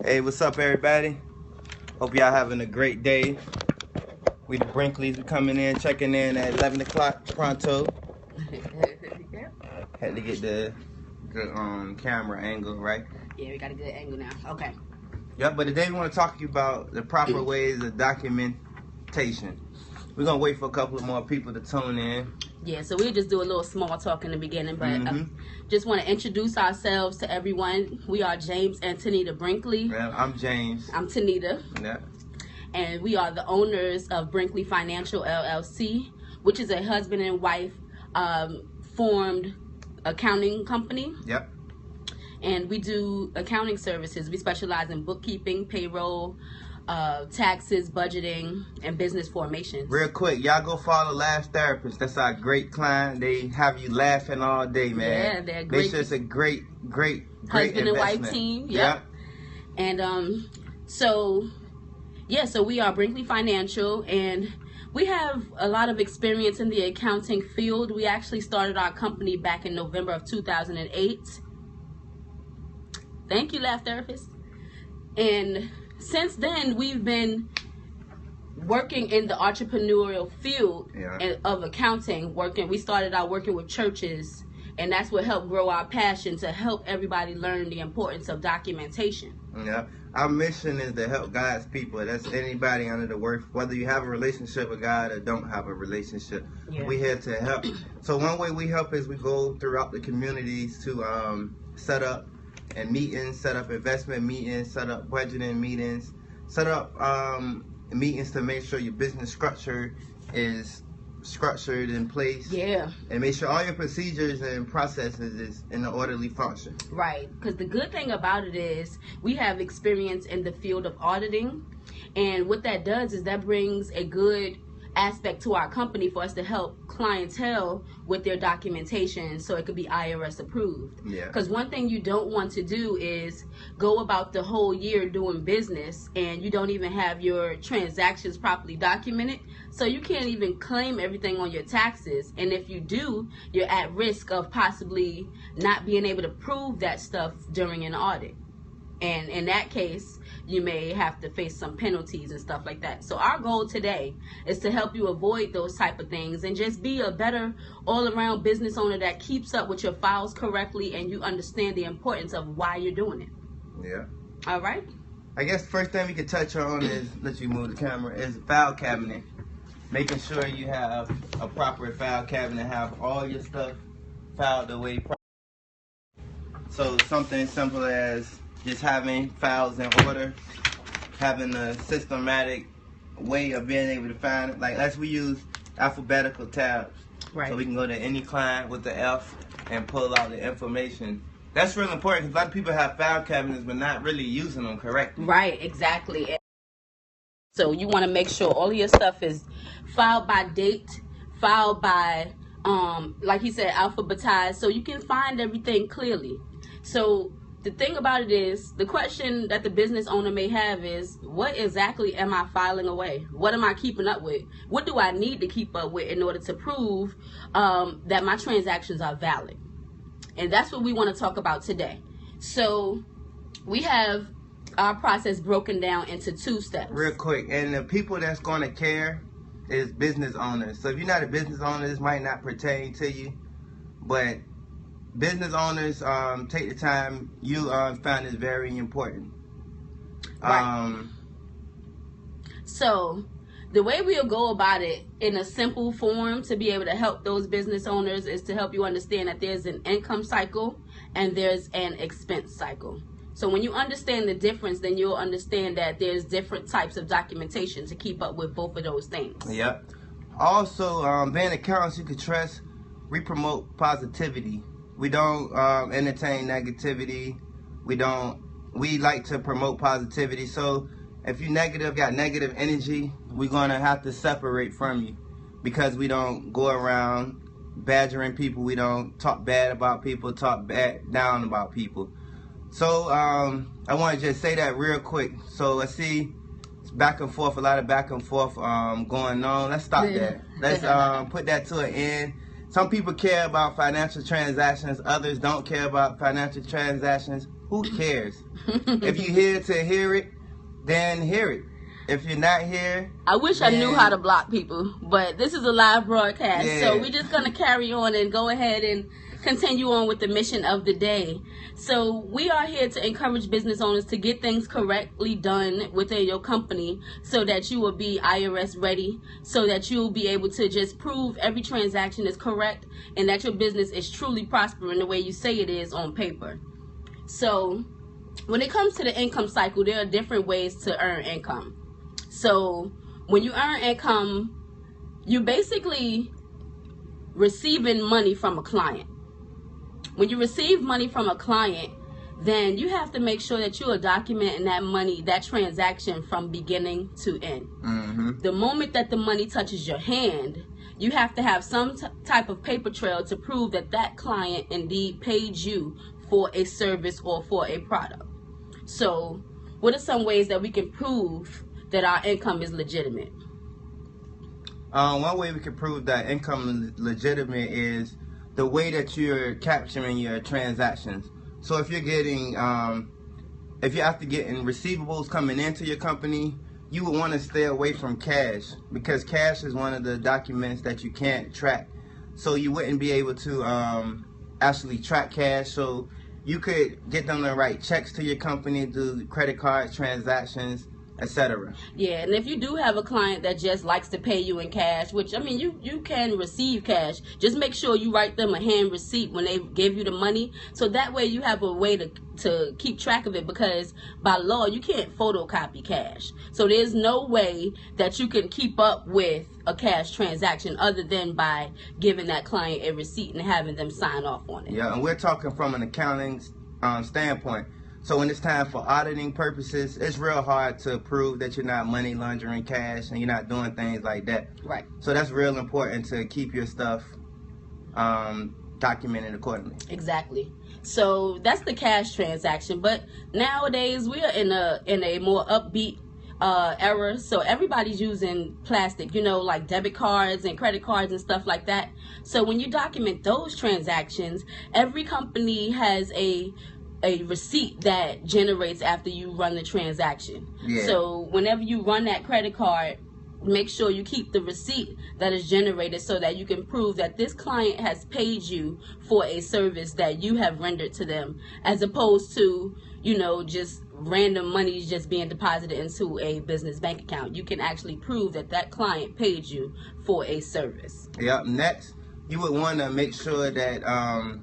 Hey, what's up, everybody? Hope y'all having a great day. We the Brinkleys, we coming in, checking in at 11 o'clock pronto. Yeah. Had to get the camera angle right. Yeah, we got a good angle now. Okay. Yep, but today we want to talk to you about the proper ways of documentation. We're going to wait for a couple of more people to tune in. Yeah, so we'll just do a little small talk in the beginning, but just want to introduce ourselves to everyone. We are James and Tanita Brinkley. Yeah, I'm James. I'm Tanita. Yeah. And we are the owners of Brinkley Financial LLC, which is a husband and wife formed accounting company. Yep. And we do accounting services. We specialize in bookkeeping, payroll, taxes, budgeting, and business formation. Real quick, y'all go follow Laugh Therapist. That's our great client. They have you laughing all day, man. Yeah, they're great. They're just a great husband and wife investment. team. Yep. And so we are Brinkley Financial, and we have a lot of experience in the accounting field. We actually started our company back in November of 2008. Thank you, Laugh Therapist. And since then, we've been working in the entrepreneurial field of accounting. We started out working with churches, and that's what helped grow our passion to help everybody learn the importance of documentation. Yeah, our mission is to help God's people. That's anybody under the work, whether you have a relationship with God or don't have a relationship. Yeah. We're here to help. So one way we help is we go throughout the communities to set up and meetings, set up investment meetings, set up budgeting meetings, set up meetings to make sure your business structure is structured in place. Yeah. And make sure all your procedures and processes is in an orderly function. Right. Because the good thing about it is we have experience in the field of auditing. And what that does is that brings a good aspect to our company for us to help clientele with their documentation so it could be IRS approved. Yeah. Because one thing you don't want to do is go about the whole year doing business and you don't even have your transactions properly documented, so you can't even claim everything on your taxes. And if you do, you're at risk of possibly not being able to prove that stuff during an audit. And in that case, you may have to face some penalties and stuff like that. So our goal today is to help you avoid those type of things and just be a better all-around business owner that keeps up with your files correctly and you understand the importance of why you're doing it. Yeah. All right. I guess the first thing we could touch on is, let you move the camera, is file cabinet. Making sure you have a proper file cabinet, have all your stuff filed away properly. So something simple as just having files in order, having a systematic way of being able to find it. Like we use alphabetical tabs. Right. So we can go to any client with the F and pull out the information. That's really important because a lot of people have file cabinets but not really using them correctly. Right, exactly. So you want to make sure all of your stuff is filed by date, filed by, like he said, alphabetized, so you can find everything clearly. So the thing about it is, the question that the business owner may have is, what exactly am I filing away? What am I keeping up with? What do I need to keep up with in order to prove that my transactions are valid? And that's what we want to talk about today. So we have our process broken down into 2 steps. Real quick, and the people that's going to care is business owners. So if you're not a business owner, this might not pertain to you, but business owners, take the time. You found this very important. Right. So the way we'll go about it in a simple form to be able to help those business owners is to help you understand that there's an income cycle and there's an expense cycle. So when you understand the difference, then you'll understand that there's different types of documentation to keep up with both of those things. Yep. Also, being accountants you can trust, we promote positivity. We don't entertain negativity. We like to promote positivity. So if you're negative, got negative energy, we're going to have to separate from you because we don't go around badgering people. We don't talk bad about people, talk bad down about people. So I want to just say that real quick. So let's see, it's back and forth, a lot of back and forth going on. Let's stop that. Let's put that to an end. Some people care about financial transactions, others don't care about financial transactions. Who cares? If you're here to hear it, then hear it. If you're not here, I wish I knew how to block people, but this is a live broadcast, so we're just going to carry on and go ahead and continue on with the mission of the day. So we are here to encourage business owners to get things correctly done within your company so that you will be IRS ready, so that you'll be able to just prove every transaction is correct and that your business is truly prospering the way you say it is on paper. So when it comes to the income cycle, there are different ways to earn income. So when you earn income, you're basically receiving money from a client. When you receive money from a client, then you have to make sure that you are documenting that money, that transaction from beginning to end. The moment that the money touches your hand, you have to have some type of paper trail to prove that that client indeed paid you for a service or for a product. So what are some ways that we can prove that our income is legitimate? One way we can prove that income is legitimate is the way that you're capturing your transactions. So if you're getting, if you're after getting receivables coming into your company, you would want to stay away from cash, because cash is one of the documents that you can't track. So you wouldn't be able to actually track cash. So you could get them to write checks to your company, do credit card transactions, etc. Yeah, and if you do have a client that just likes to pay you in cash, which, I mean, you can receive cash, just make sure you write them a hand receipt when they give you the money, so that way you have a way to keep track of it, because by law you can't photocopy cash. So there's no way that you can keep up with a cash transaction other than by giving that client a receipt and having them sign off on it. Yeah, and we're talking from an accounting standpoint. So when it's time for auditing purposes, it's real hard to prove that you're not money laundering cash and you're not doing things like that. Right. So that's real important to keep your stuff documented accordingly. Exactly. So that's the cash transaction. But nowadays we are in a more upbeat era. So everybody's using plastic, like debit cards and credit cards and stuff like that. So when you document those transactions, every company has a receipt that generates after you run the transaction. Yeah. So whenever you run that credit card, make sure you keep the receipt that is generated so that you can prove that this client has paid you for a service that you have rendered to them, as opposed to, just random money just being deposited into a business bank account. You can actually prove that that client paid you for a service. Yep. Next, you would want to make sure that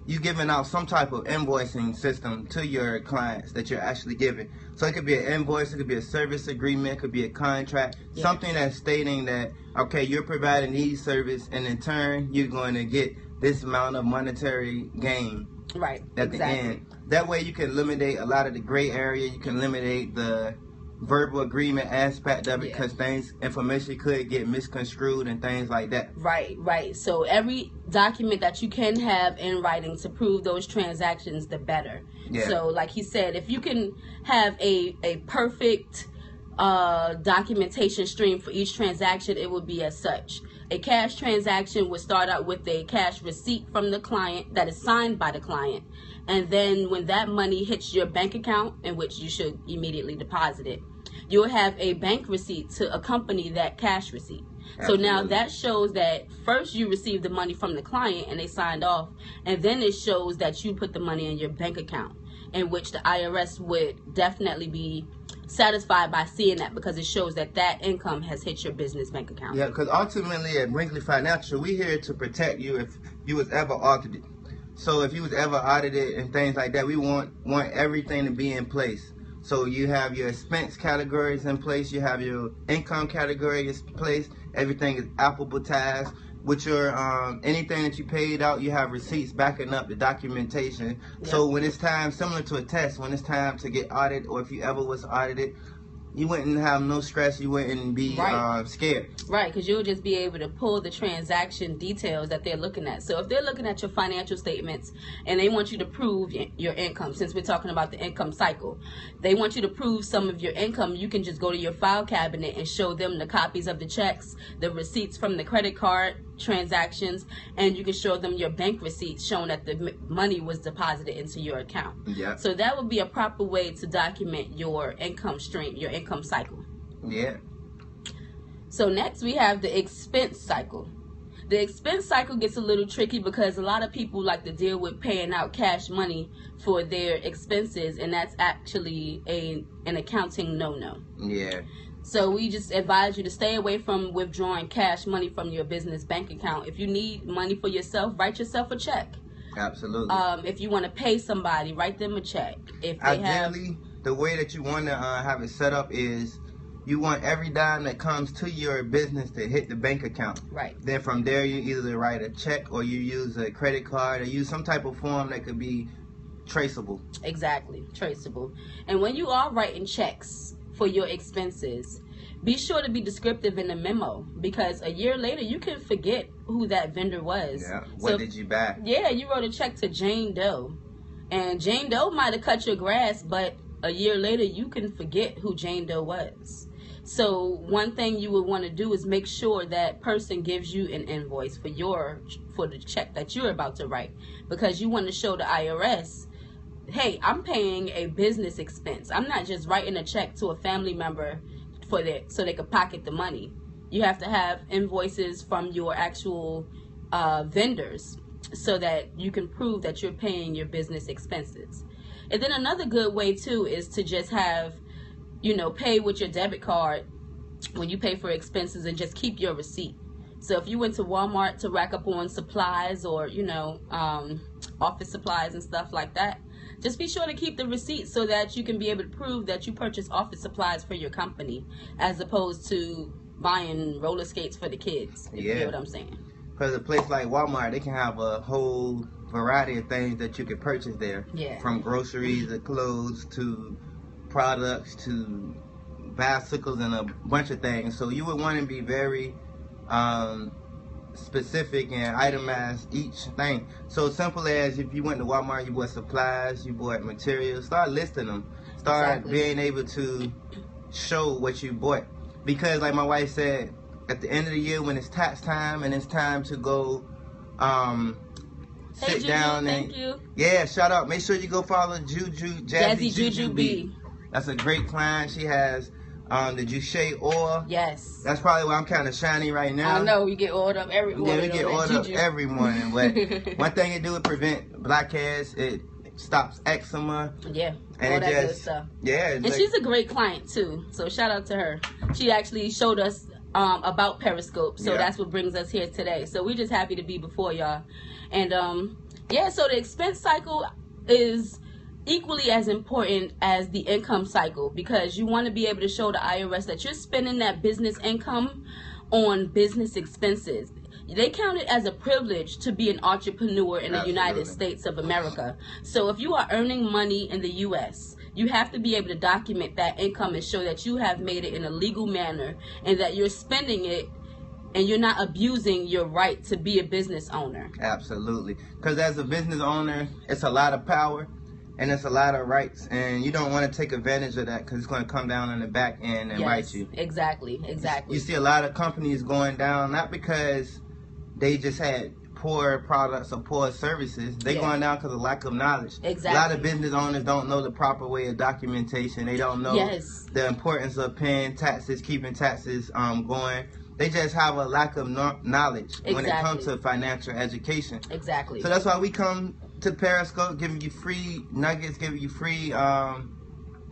you're giving out some type of invoicing system to your clients that you're actually giving. So it could be an invoice, it could be a service agreement, it could be a contract, something that's stating that, okay, you're providing these service, and in turn, you're going to get this amount of monetary gain at the end. That way you can eliminate a lot of the gray area, you can eliminate the verbal agreement aspect of it, because information could get misconstrued and things like that. Right. So every document that you can have in writing to prove those transactions, the better. So like he said, if you can have a perfect documentation stream for each transaction, it would be as such. A cash transaction would start out with a cash receipt from the client that is signed by the client, and then when that money hits your bank account, in which you should immediately deposit it, you'll have a bank receipt to accompany that cash receipt. Absolutely. So now that shows that first you received the money from the client and they signed off, and then it shows that you put the money in your bank account, in which the IRS would definitely be satisfied by seeing that, because it shows that that income has hit your business bank account. Yeah, because ultimately at Brinkley Financial, we're here to protect you if you was ever audited. So if you was ever audited and things like that, we want everything to be in place. So you have your expense categories in place, you have your income category in place, everything is alphabetized. With your anything that you paid out, you have receipts backing up the documentation. Yep. So when it's time, similar to a test, when it's time to get audited, or if you ever was audited, you wouldn't have no stress, you wouldn't be scared. Right, because you'll just be able to pull the transaction details that they're looking at. So if they're looking at your financial statements and they want you to prove your income, since we're talking about the income cycle, they want you to prove some of your income, you can just go to your file cabinet and show them the copies of the checks, the receipts from the credit card, transactions, and you can show them your bank receipts showing that the money was deposited into your account. Yeah. So that would be a proper way to document your income stream, your income cycle. Yeah. So next we have the expense cycle. The expense cycle gets a little tricky because a lot of people like to deal with paying out cash money for their expenses, and that's actually an accounting no-no. Yeah. So we just advise you to stay away from withdrawing cash money from your business bank account. If you need money for yourself, write yourself a check. Absolutely. If you want to pay somebody, write them a check. If they Ideally, the way that you want to have it set up is you want every dime that comes to your business to hit the bank account. Right. Then from there, you either write a check or you use a credit card or use some type of form that could be traceable. Exactly, traceable. And when you are writing checks for your expenses, be sure to be descriptive in the memo, because a year later you can forget who that vendor was. Yeah. What did you buy? Yeah, you wrote a check to Jane Doe, and Jane Doe might have cut your grass, but a year later you can forget who Jane Doe was. So one thing you would want to do is make sure that person gives you an invoice for the check that you're about to write, because you want to show the IRS, hey, I'm paying a business expense. I'm not just writing a check to a family member so they could pocket the money. You have to have invoices from your actual vendors so that you can prove that you're paying your business expenses. And then another good way too is to just have, pay with your debit card when you pay for expenses, and just keep your receipt. So if you went to Walmart to rack up on supplies or, office supplies and stuff like that, just be sure to keep the receipt so that you can be able to prove that you purchased office supplies for your company, as opposed to buying roller skates for the kids. If you get what I'm saying. Because a place like Walmart, they can have a whole variety of things that you can purchase there. Yeah. From groceries to clothes to products to bicycles and a bunch of things. So you would want to be very specific and itemize each thing. So simple as if you went to Walmart, you bought supplies, you bought materials, start listing them. Start being able to show what you bought. Because like my wife said, at the end of the year when it's tax time and it's time to go sit down and thank you. Yeah, shout out. Make sure you go follow Jazzy Juju B. That's a great client. She has the Juche oil. Yes. That's probably why I'm kind of shiny right now. I know, we get oiled up every morning. Yeah, we get oiled up every morning. But one thing it do, it prevent blackheads. It stops eczema. Yeah, and all that good stuff. Yeah. And she's a great client too. So shout out to her. She actually showed us about Periscope. So that's what brings us here today. So we're just happy to be before y'all. And so the expense cycle is equally as important as the income cycle, because you want to be able to show the IRS that you're spending that business income on business expenses. They count it as a privilege to be an entrepreneur in the United States of America. So if you are earning money in the U.S., you have to be able to document that income and show that you have made it in a legal manner and that you're spending it and you're not abusing your right to be a business owner. Absolutely. Because as a business owner, it's a lot of power. And it's a lot of rights, and you don't want to take advantage of that because it's going to come down on the back end and bite you. Exactly. You see a lot of companies going down, not because they just had poor products or poor services. They're going down because of lack of knowledge. Exactly. A lot of business owners don't know the proper way of documentation. They don't know the importance of paying taxes, keeping taxes going. They just have a lack of knowledge when it comes to financial education. Exactly. So that's why we come to Periscope, giving you free nuggets, giving you free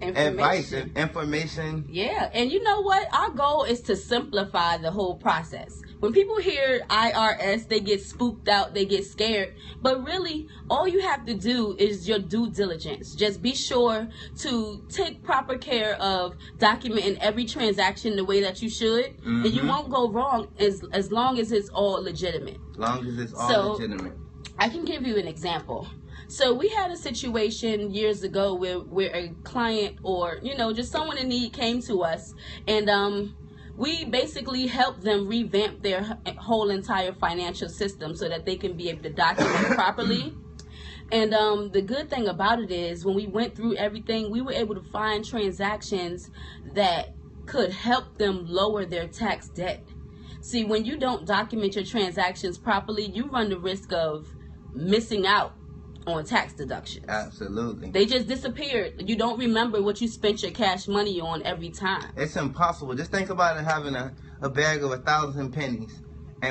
advice and information. Yeah, and you know what? Our goal is to simplify the whole process. When people hear IRS, they get spooked out, they get scared. But really, all you have to do is your due diligence. Just be sure to take proper care of documenting every transaction the way that you should. And you won't go wrong as long as it's all legitimate. Legitimate. I can give you an example. So we had a situation years ago where a client or, just someone in need came to us, and we basically helped them revamp their whole entire financial system so that they can be able to document properly. And the good thing about it is when we went through everything, we were able to find transactions that could help them lower their tax debt. See, when you don't document your transactions properly, you run the risk of missing out on tax deductions. Absolutely. They just disappeared. You don't remember what you spent your cash money on every time. It's impossible. Just think about it, having a bag of 1,000 pennies,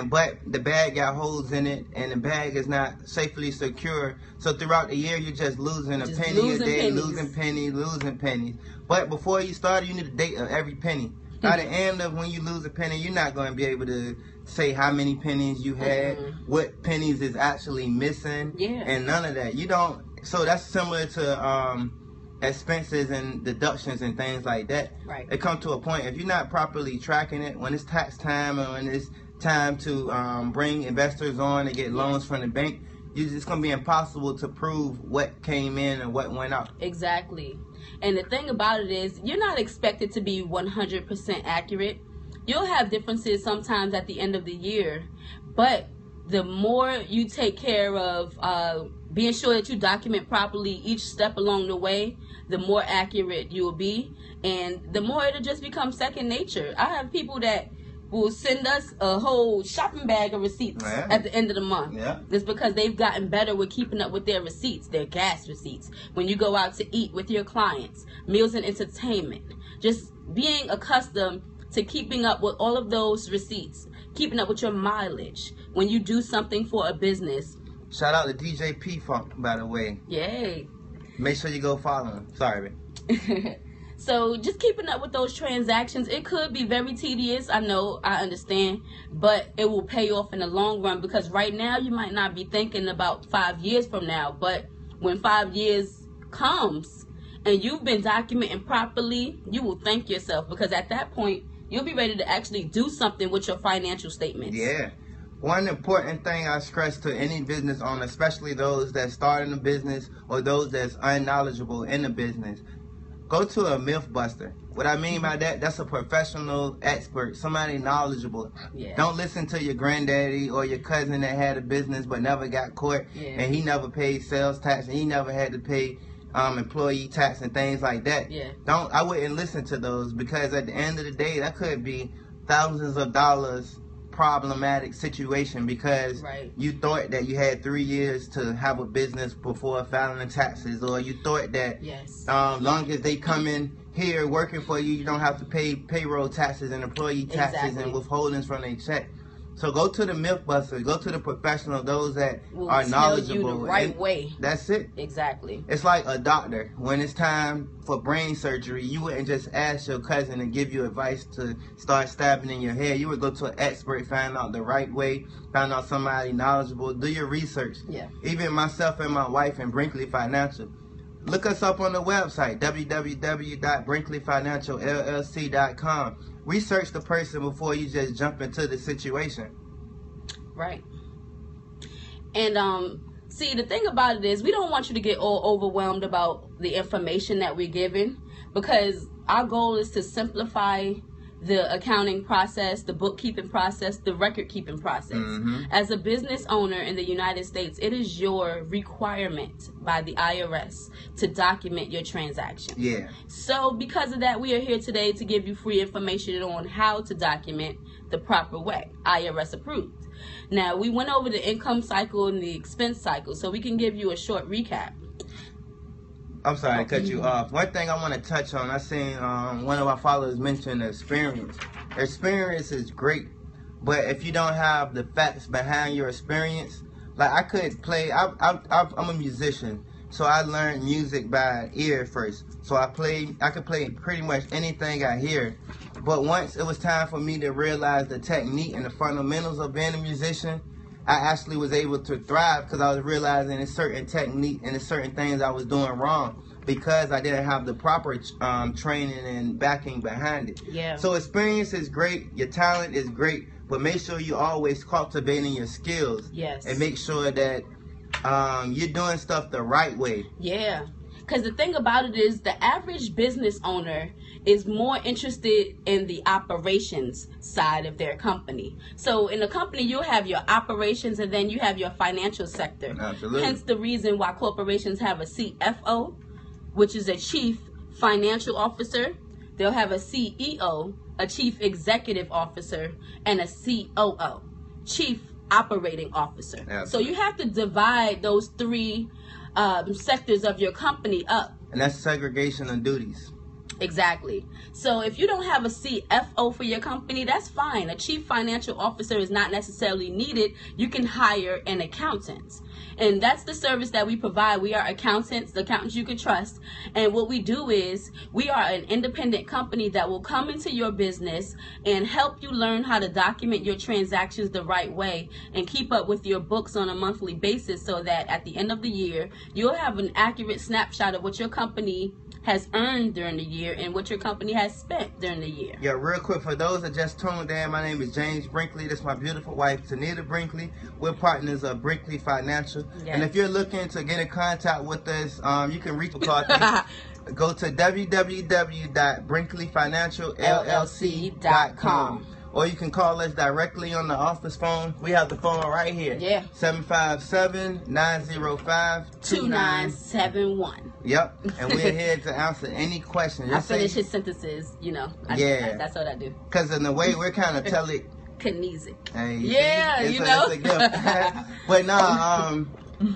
but the bag got holes in it, and the bag is not safely secure. So throughout the year, you're just losing a penny a day, losing pennies. But before you started, you need a date of every penny. By the end of when you lose a penny, you're not going to be able to say how many pennies you had, what pennies is actually missing, and none of that. You don't. So that's similar to expenses and deductions and things like that. Right. It comes to a point, if you're not properly tracking it, when it's tax time and when it's time to bring investors on and get loans from the bank, it's going to be impossible to prove what came in and what went out. Exactly. And the thing about it is, you're not expected to be 100% accurate. You'll have differences sometimes at the end of the year, but the more you take care of being sure that you document properly each step along the way, the more accurate you'll be, and the more it'll just become second nature. I have people that will send us a whole shopping bag of receipts at the end of the month. It's because they've gotten better with keeping up with their receipts, their gas receipts. When you go out to eat with your clients, meals and entertainment, just being accustomed to keeping up with all of those receipts, keeping up with your mileage when you do something for a business. Shout out to DJ P Funk, by the way. Yay. Make sure you go follow him. Sorry. So just keeping up with those transactions, it could be very tedious. I know, I understand, but it will pay off in the long run, because right now you might not be thinking about 5 years from now, but when 5 years comes and you've been documenting properly, you will thank yourself, because at that point you'll be ready to actually do something with your financial statements. Yeah. One important thing I stress to any business owner, especially those that start in a business or those that's unknowledgeable in the business, go to a myth buster. What I mean by that, that's a professional expert, somebody knowledgeable. Don't listen to your granddaddy or your cousin that had a business but never got caught, and he never paid sales tax, and he never had to pay employee tax and things like that. I wouldn't listen to those, because at the end of the day, that could be thousands of dollars problematic situation, because you thought that you had 3 years to have a business before filing the taxes, or you thought that long as they come in here working for you, you don't have to pay payroll taxes and employee taxes and withholdings from their check. So go to the mythbusters, go to the professional, those that are knowledgeable. Tell you the right way. That's it. Exactly. It's like a doctor. When it's time for brain surgery, you wouldn't just ask your cousin to give you advice to start stabbing in your head. You would go to an expert, find out the right way, find out somebody knowledgeable, do your research. Even myself and my wife in Brinkley Financial. Look us up on the website, www.brinkleyfinancialllc.com. Research the person before you just jump into the situation. Right. And see, the thing about it is, we don't want you to get all overwhelmed about the information that we're giving, because our goal is to simplify the accounting process, the bookkeeping process, the record keeping process. As a business owner in the United States, it is your requirement by the IRS to document your transactions. So because of that, we are here today to give you free information on how to document the proper way, IRS approved. Now, we went over the income cycle and the expense cycle, so we can give you a short recap. I'm sorry to cut you off. One thing I want to touch on, I seen one of our followers mention experience. Experience is great, but if you don't have the facts behind your experience, like I could play, I'm a musician, so I learned music by ear first. So I could play pretty much anything I hear. But once it was time for me to realize the technique and the fundamentals of being a musician, I actually was able to thrive, because I was realizing a certain technique and certain things I was doing wrong because I didn't have the proper training and backing behind it. So experience is great, your talent is great, but make sure you're always cultivating your skills. And make sure that you're doing stuff the right way. Because the thing about it is, the average business owner is more interested in the operations side of their company. So in a company, you'll have your operations, and then you have your financial sector. Hence the reason why corporations have a CFO, which is a chief financial officer. They'll have a CEO, a chief executive officer, and a COO, chief operating officer. Absolutely. So you have to divide those three sectors of your company up. And that's segregation of duties. Exactly. So if you don't have a CFO for your company, that's fine. A chief financial officer is not necessarily needed. You can hire an accountant. And that's the service that we provide. We are accountants, the accountants you can trust. And what we do is we are an independent company that will come into your business and help you learn how to document your transactions the right way and keep up with your books on a monthly basis so that at the end of the year, you'll have an accurate snapshot of what your company has earned during the year and what your company has spent during the year. Yeah, real quick, for those that just tuned in, my name is James Brinkley. This is my beautiful wife, Tanita Brinkley. We're partners of Brinkley Financial. Yes. And if you're looking to get in contact with us, you can reach McCarthy. Go to www.brinkleyfinancialllc.com. Or you can call us directly on the office phone. We have the phone right here. Yeah. 757-905-2971. Yep. And we're here to answer any questions. I finish his sentences, you know. That's what I do. Because in a way, we're kind of kinesic. Hey, yeah, see? you know. It's a gift. But no,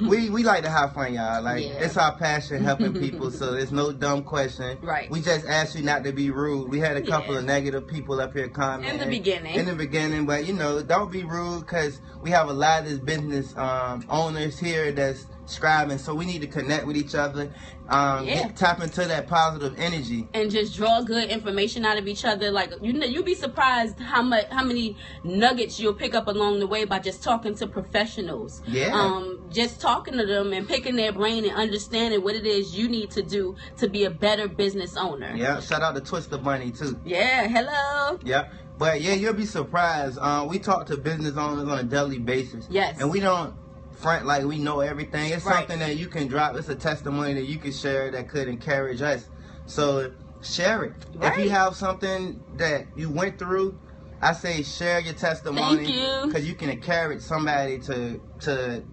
we like to have fun, y'all. Like, it's our passion helping people, so there's no dumb question. Right. We just ask you not to be rude. We had a couple of negative people up here commenting. In the beginning, but you know, don't be rude, because we have a lot of business owners here that's subscribing, so we need to connect with each other, tap into that positive energy, and just draw good information out of each other. Like, you know, you'll be surprised how many nuggets you'll pick up along the way by just talking to professionals. Just talking to them and picking their brain and understanding what it is you need to do to be a better business owner. Yeah, shout out to Twister Bunny too. Yeah, hello. Yeah. But yeah, you'll be surprised. We talk to business owners on a daily basis. Yes. And we don't front like we know everything. It's something that you can drop. It's a testimony that you can share that could encourage us. So share it. If you have something that you went through, I say share your testimony. Thank you. Because you can encourage somebody to that